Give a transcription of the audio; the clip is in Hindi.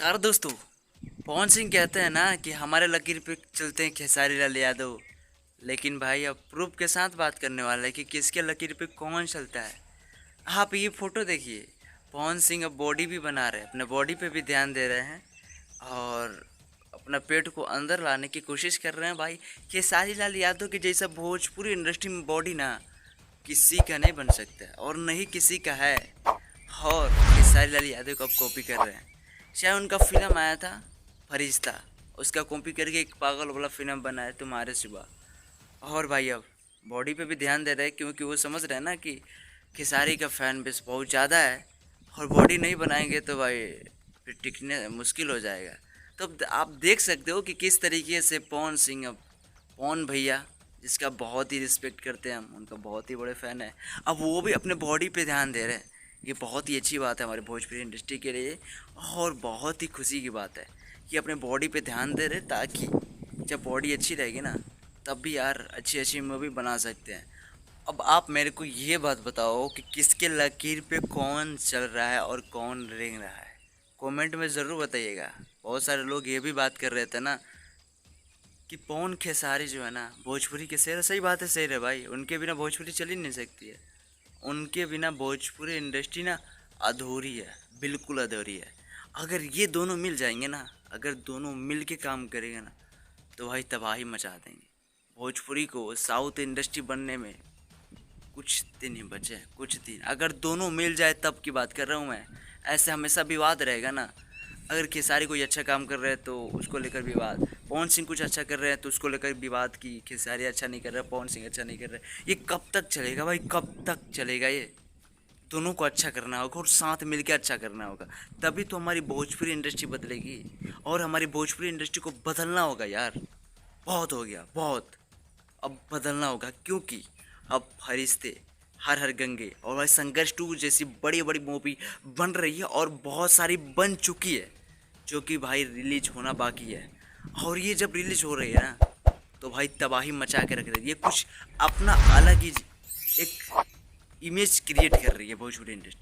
नमस्कार दोस्तों। पवन सिंह कहते हैं ना कि हमारे लकीर पे चलते हैं खेसारी लाल यादव। लेकिन भाई अब प्रूफ के साथ बात करने वाला है कि किसके लकीर पे कौन चलता है। आप ये फोटो देखिए, पवन सिंह अब बॉडी भी बना रहे हैं, अपने बॉडी पे भी ध्यान दे रहे हैं और अपना पेट को अंदर लाने की कोशिश कर रहे हैं। भाई खेसारी लाल यादव के जैसा भोजपुरी इंडस्ट्री में बॉडी ना किसी का नहीं बन सकता और नहीं किसी का है। और खेसारी लाल यादव को अब कॉपी कर रहे हैं। चाहे उनका फिल्म आया था फरिश्ता, उसका कॉपी करके एक पागल वाला फिल्म बना है तुम्हारे सिवा। और भाई अब बॉडी पे भी ध्यान दे रहे हैं क्योंकि वो समझ रहे हैं ना कि खेसारी का फैन बेस बहुत ज़्यादा है और बॉडी नहीं बनाएंगे तो भाई फिर टिकने मुश्किल हो जाएगा। तो अब आप देख सकते हो कि किस तरीके से पवन सिंह, अब पवन भैया जिसका बहुत ही रिस्पेक्ट करते हैं हम, उनका बहुत ही बड़े फ़ैन है, अब वो भी अपने बॉडी पे ध्यान दे रहे हैं। ये बहुत ही अच्छी बात है हमारे भोजपुरी इंडस्ट्री के लिए और बहुत ही खुशी की बात है कि अपने बॉडी पे ध्यान दे रहे, ताकि जब बॉडी अच्छी रहेगी ना तब भी यार अच्छी अच्छी मूवी बना सकते हैं। अब आप मेरे को ये बात बताओ कि किसके लकीर पे कौन चल रहा है और कौन रेंग रहा है, कमेंट में ज़रूर बताइएगा। बहुत सारे लोग ये भी बात कर रहे थे ना कि पवन खेसारी जो है ना भोजपुरी के शेर। सही बात है, शेर है भाई, उनके बिना भोजपुरी चल ही नहीं सकती है। उनके बिना भोजपुरी इंडस्ट्री ना अधूरी है, बिल्कुल अधूरी है। अगर ये दोनों मिल जाएंगे ना, अगर दोनों मिल के काम करेंगे ना तो भाई तबाही मचा देंगे। भोजपुरी को साउथ इंडस्ट्री बनने में कुछ दिन ही बचे हैं, कुछ दिन। अगर दोनों मिल जाए तब की बात कर रहा हूँ मैं। ऐसे हमेशा विवाद रहेगा ना। अगर खेसारी कोई अच्छा काम कर रहे हैं तो उसको लेकर विवाद, पवन सिंह कुछ अच्छा कर रहे हैं तो उसको लेकर विवाद की खेसारी अच्छा नहीं कर रहा, पवन सिंह अच्छा नहीं कर रहे। ये कब तक चलेगा भाई, कब तक चलेगा ये? दोनों को अच्छा करना होगा और साथ मिलकर अच्छा करना होगा, तभी तो हमारी भोजपुरी इंडस्ट्री बदलेगी। और हमारी भोजपुरी इंडस्ट्री को बदलना होगा यार। बहुत हो गया, बहुत। अब बदलना होगा क्योंकि अब फरिश्ते, हर हर गंगे और भाई संघर्ष 2 जैसी बड़ी बड़ी मूवी बन रही है और बहुत सारी बन चुकी है जो कि भाई रिलीज होना बाकी है। और ये जब रिलीज हो रही है ना तो भाई तबाही मचा के रख रही है। ये कुछ अपना अलग ही एक इमेज क्रिएट कर रही है भोजपुरी इंडस्ट्री।